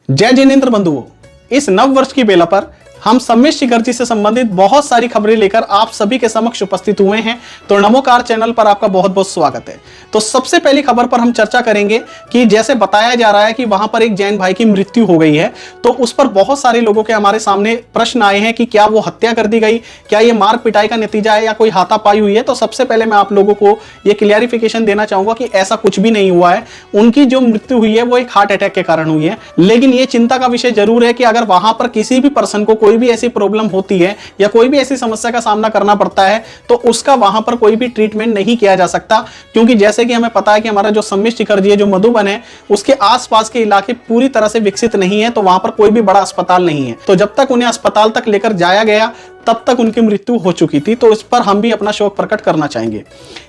जय जिनेंद्र बंधुओं, इस नव वर्ष की बेला पर हम सम्मेश शिखर जी से संबंधित बहुत सारी खबरें लेकर आप सभी के समक्ष उपस्थित हुए हैं। तो नमोकार चैनल पर आपका बहुत बहुत स्वागत है। तो सबसे पहली खबर पर हम चर्चा करेंगे कि जैसे बताया जा रहा है कि वहां पर एक जैन भाई की मृत्यु हो गई है, तो उस पर बहुत सारे लोगों के हमारे सामने प्रश्न आए हैं कि क्या वो हत्या कर दी गई, क्या ये मार पिटाई का नतीजा है या कोई हाथापाई हुई है। तो सबसे पहले मैं आप लोगों को ये क्लियरिफिकेशन देना चाहूंगा कि ऐसा कुछ भी नहीं हुआ है। उनकी जो मृत्यु हुई है वो एक हार्ट अटैक के कारण हुई है। लेकिन ये चिंता का विषय जरूर है कि अगर वहां पर किसी भी पर्सन को कोई भी ऐसी प्रॉब्लम होती है या कोई भी ऐसी समस्या का सामना करना पड़ता है, तो उसका वहां पर कोई भी ट्रीटमेंट नहीं किया जा सकता, क्योंकि जैसे कि हमें पता है कि हमारा जो सम्मेश शिखर जी है, जो मधुबन है, उसके आसपास के इलाके पूरी तरह से विकसित नहीं है, तो वहां पर कोई भी बड़ा अस्पताल नहीं है। तो जब तक उन्हें अस्पताल तक लेकर जाया गया तब तक उनकी मृत्यु हो चुकी थी। तो इस पर हम भी अपना शोक प्रकट करना चाहेंगे।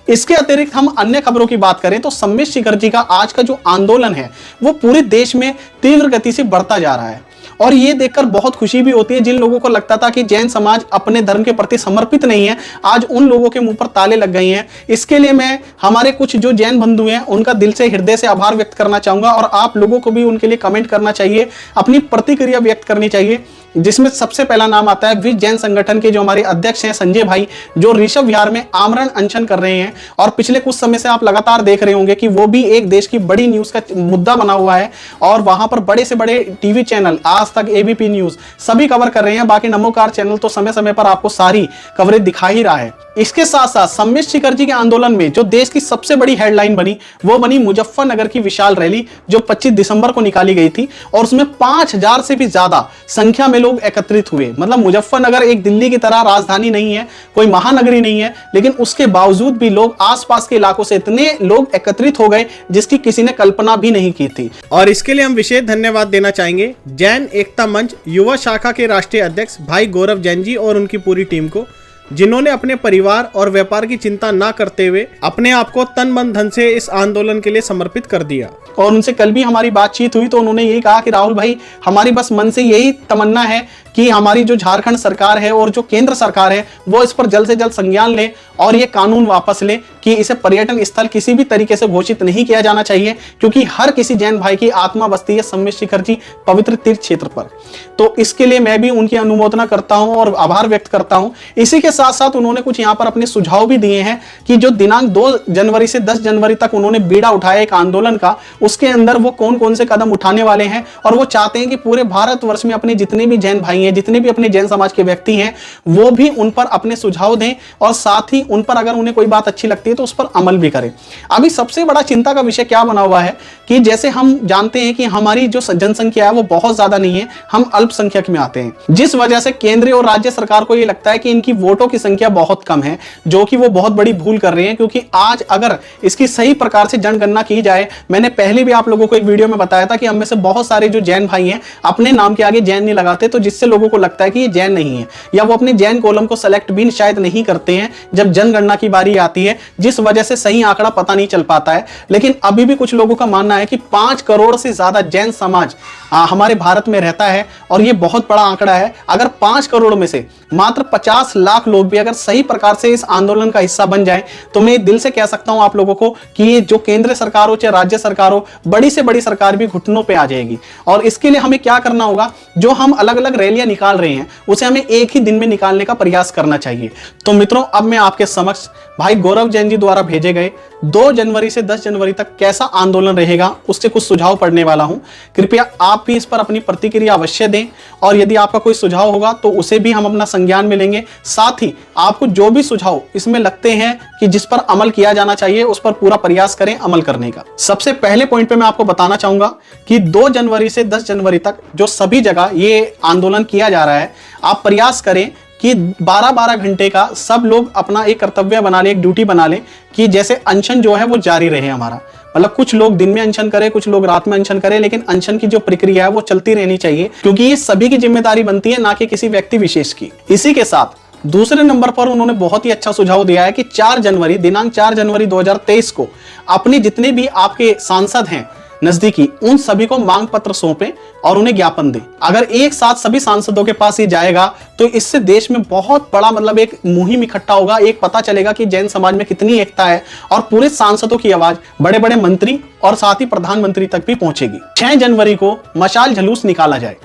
इसके अतिरिक्त हम अन्य खबरों की बात करें तो सम्मेश शिखर जी का आज का जो आंदोलन है वो पूरे देश में तीव्र गति से बढ़ता जा रहा है, और ये देखकर बहुत खुशी भी होती है। जिन लोगों को लगता था कि जैन समाज अपने धर्म के प्रति समर्पित नहीं है, आज उन लोगों के मुंह पर ताले लग गए हैं। इसके लिए मैं हमारे कुछ जो जैन बंधु हैं उनका दिल से हृदय से आभार व्यक्त करना चाहूंगा, और आप लोगों को भी उनके लिए कमेंट करना चाहिए, अपनी प्रतिक्रिया व्यक्त करनी चाहिए। जिसमें सबसे पहला नाम आता है विश्व जैन संगठन के जो हमारे अध्यक्ष हैं संजय भाई, जो ऋषभ विहार में आमरण अनशन कर रहे हैं, और पिछले कुछ समय से आप लगातार देख रहे होंगे कि वो भी एक देश की बड़ी न्यूज का मुद्दा बना हुआ है, और वहां पर बड़े से बड़े टीवी चैनल आज तक, एबीपी न्यूज सभी कवर कर रहे हैं। बाकी नमोकार चैनल तो समय समय पर आपको सारी कवरेज दिखा ही रहा है। इसके साथ साथ सम्मेश शिखर जी के आंदोलन में जो देश की सबसे बड़ी हेडलाइन बनी वो बनी मुजफ्फरनगर की विशाल रैली, जो 25 दिसंबर को निकाली गई थी, और उसमें 5000 से भी ज्यादा संख्या में लोग एकत्रित हुए। मतलब मुजफ्फरनगर एक दिल्ली की तरह राजधानी नहीं है, कोई महानगरी नहीं है, लेकिन उसके बावजूद भी लोग आसपास के इलाकों से इतने लोग एकत्रित हो गए जिसकी किसी ने कल्पना भी नहीं की थी। और इसके लिए हम विशेष धन्यवाद देना चाहेंगे जैन एकता मंच युवा शाखा के राष्ट्रीय अध्यक्ष भाई गौरव जैन जी और उनकी पूरी टीम को, जिन्होंने अपने परिवार और व्यापार की चिंता ना करते हुए अपने आप को तन मन धन से इस आंदोलन के लिए समर्पित कर दिया। और उनसे कल भी हमारी बातचीत हुई तो उन्होंने यही कहा कि राहुल भाई, हमारी बस मन से यही तमन्ना है कि हमारी जो झारखंड सरकार है और जो केंद्र सरकार है वो इस पर जल्द से जल्द संज्ञान ले और ये कानून वापस ले कि इसे पर्यटन स्थल किसी भी तरीके से घोषित नहीं किया जाना चाहिए, क्योंकि हर किसी जैन भाई की आत्मा बसती है सम्मेश शिखर जी पवित्र तीर्थ क्षेत्र पर। तो इसके लिए मैं भी उनकी अनुमोदना करता हूं और आभार व्यक्त करता हूं। इसी के साथ साथ उन्होंने कुछ यहाँ पर अपने सुझाव भी दिए हैं कि जो दिनांक 2 जनवरी से 10 जनवरी तक उन्होंने बीड़ा उठाया एक आंदोलन का, उसके अंदर वो कौन कौन से कदम उठाने वाले हैं, और वो चाहते हैं कि पूरे भारतवर्ष में अपने जितने भी जैन भाई हैं, जितने भी अपने जैन समाज के व्यक्ति हैं, वो भी उन पर अपने सुझाव दें, और साथ ही उन पर अगर उन्हें कोई बात अच्छी लगती है तो उस पर अमल भी करें। अभी सबसे बड़ा चिंता का विषय क्या बना हुआ है कि जैसे हम जानते हैं कि हमारी जो जनसंख्या है वो बहुत ज्यादा नहीं है, हम अल्पसंख्यक में आते हैं, जिस वजह से केंद्रीय और राज्य सरकार को ये लगता है कि इनकी वोटों की संख्या बहुत कम है, जो कि वो बहुत बड़ी भूल कर रहे हैं। क्योंकि आज अगर इसकी सही प्रकार से जनगणना की जाए, मैंने पहले भी आप लोगों को एक वीडियो में बताया था कि हम में से बहुत सारे जो जैन भाई हैं अपने नाम के आगे जैन नहीं लगाते, तो जिससे लोगों को लगता है कि ये जैन नहीं है, या वो अपने जैन कॉलम को सेलेक्ट भी शायद नहीं करते हैं जब जनगणना की बारी आती है, जिस वजह से सही आंकड़ा पता नहीं चल पाता है। लेकिन अभी भी कुछ लोगों का मानना है कि 5 करोड़ से ज्यादा जैन समाज हमारे भारत में रहता है, और ये बहुत बड़ा आंकड़ा है। अगर 5 करोड़ में से मात्र 50 लाख लोग भी अगर सही प्रकार से इस आंदोलन का हिस्सा बन जाएं, तो मैं दिल से कह सकता हूं आप लोगों को कि ये जो केंद्र सरकार हो चाहे राज्य सरकार हो, बड़ी से बड़ी सरकार भी घुटनों पे आ जाएगी। और इसके लिए हमें क्या करना होगा, जो हम अलग अलग रैलियां निकाल रहे हैं उसे हमें एक ही दिन में निकालने का प्रयास करना चाहिए। तो मित्रों, अब मैं आपके समक्ष भाई गौरव जैन जी द्वारा भेजे गए 2 जनवरी से 10 जनवरी तक कैसा आंदोलन रहेगा उससे कुछ सुझाव पढ़ने वाला हूं। कृपया आप भी इस पर अपनी प्रतिक्रिया अवश्य दें, और यदि आपका कोई सुझाव होगा तो उसे भी हम अपना संज्ञान में लेंगे। साथ ही आपको जो भी सुझाव इसमें लगते हैं कि जिस पर अमल किया जाना चाहिए, उस पर पूरा प्रयास करें अमल करने का। सबसे पहले पॉइंट पे मैं आपको बताना चाहूंगा कि 2 जनवरी से 10 जनवरी तक जो सभी जगह ये आंदोलन किया जा रहा है, आप प्रयास करें कि 12-12 घंटे का सब लोग अपना एक कर्तव्य बना लें, एक ड्यूटी बना लें कि जैसे अनशन जो है वो जारी रहे हमारा। मतलब कुछ लोग दिन में अनशन करें, कुछ लोग रात में अनशन करें, लेकिन अनशन की जो प्रक्रिया है वो चलती रहनी चाहिए, क्योंकि ये सभी की जिम्मेदारी बनती है, ना कि किसी व्यक्ति विशेष की। इसी के साथ दूसरे नंबर पर उन्होंने बहुत ही अच्छा सुझाव दिया है कि 4 जनवरी दिनांक 4 जनवरी 2023 को अपने जितने भी आपके सांसद हैं नजदीकी उन सभी को मांग पत्र सौंपें और उन्हें ज्ञापन दें। अगर एक साथ सभी सांसदों के पास ये जाएगा तो इससे देश में बहुत बड़ा मतलब एक मुहिम इकट्ठा होगा, एक पता चलेगा कि जैन समाज में कितनी एकता है और पूरे सांसदों की आवाज बड़े बड़े मंत्री और साथ ही प्रधानमंत्री तक भी पहुंचेगी। 6 जनवरी को मशाल जुलूस निकाला जाए।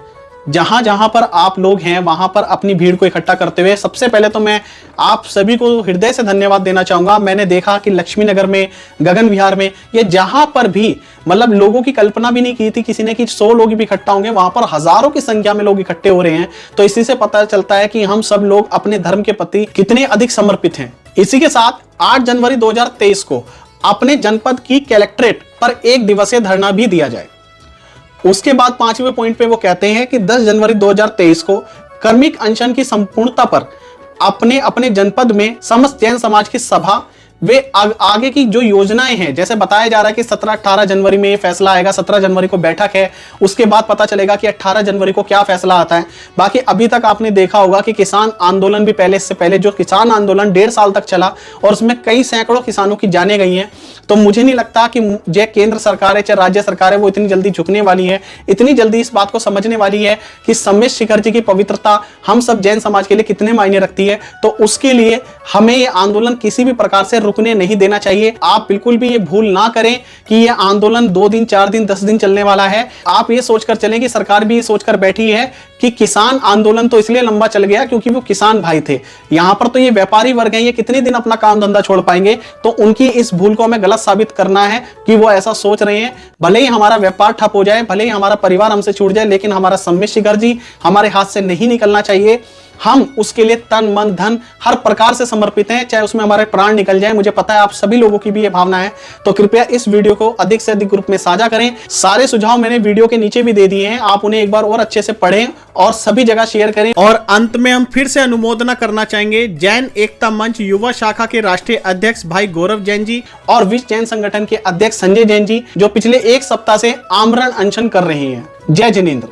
जहां जहां पर आप लोग हैं वहां पर अपनी भीड़ को इकट्ठा करते हुए सबसे पहले तो मैं आप सभी को हृदय से धन्यवाद देना चाहूंगा। मैंने देखा कि लक्ष्मी नगर में, गगन विहार में, ये जहां पर भी मतलब लोगों की कल्पना भी नहीं की थी किसी ने कि 100 लोग भी इकट्ठा होंगे, वहां पर हजारों की संख्या में लोग इकट्ठे हो रहे हैं। तो इसी से पता चलता है कि हम सब लोग अपने धर्म के प्रति कितने अधिक समर्पित हैं। इसी के साथ 8 जनवरी 2023 को अपने जनपद की कलेक्ट्रेट पर 1 दिवसीय धरना भी दिया जाए। उसके बाद 5वें पॉइंट पे वो कहते हैं कि 10 जनवरी 2023 को कर्मिक अनशन की संपूर्णता पर अपने अपने जनपद में समस्त जैन समाज की सभा वे आगे की जो योजनाएं हैं, जैसे बताया जा रहा है कि 17-18 जनवरी में ये फैसला आएगा, 17 जनवरी को बैठक है, उसके बाद पता चलेगा कि 18 जनवरी को क्या फैसला आता है। बाकी अभी तक आपने देखा होगा कि किसान आंदोलन भी पहले, इससे पहले जो किसान आंदोलन 1.5 साल तक चला और उसमें कई सैकड़ों किसानों की जानें गई हैं। तो मुझे नहीं लगता कि जो केंद्र सरकार है चाहे राज्य सरकार है वो इतनी जल्दी झुकने वाली है, इतनी जल्दी इस बात को समझने वाली है कि सम्मेश शिखर जी की पवित्रता हम सब जैन समाज के लिए कितने मायने रखती है। तो उसके लिए हमें ये आंदोलन किसी भी प्रकार से रुकने नहीं देना चाहिए। आप बिल्कुल भी ये भूल ना करें कि ये आंदोलन 2 दिन, 4 दिन, 10 दिन चलने वाला है। आप ये सोचकर चलें कि सरकार भी ये सोचकर बैठी है कि किसान आंदोलन तो इसलिए लंबा चल गया क्योंकि वो किसान भाई थे। यहां पर तो ये व्यापारी वर्ग है, ये कितने दिन अपना काम धंधा छोड़ पाएंगे। तो उनकी इस भूल को हमें गलत साबित करना है कि वो ऐसा सोच रहे हैं। भले ही हमारा व्यापार ठप हो जाए, भले ही हमारा परिवार हमसे छूट जाए, लेकिन हमारा सम्मेश शिखर जी हमारे हाथ से नहीं निकलना चाहिए। हम उसके लिए तन मन धन हर प्रकार से समर्पित हैं, चाहे उसमें हमारे प्राण निकल जाए। मुझे पता है आप सभी लोगों की भी ये भावना है। तो कृपया इस वीडियो को अधिक से अधिक ग्रुप में साझा करें। सारे सुझाव मैंने वीडियो के नीचे भी दे दिए हैं, आप उन्हें एक बार और अच्छे से पढ़ें और सभी जगह शेयर करें। और अंत में हम फिर से अनुमोदना करना चाहेंगे जैन एकता मंच युवा शाखा के राष्ट्रीय अध्यक्ष भाई गौरव जैन जी और विश्व जैन संगठन के अध्यक्ष संजय जैन जी, जो पिछले 1 सप्ताह से आमरण अनशन कर रहे हैं। जय जिनेंद्र।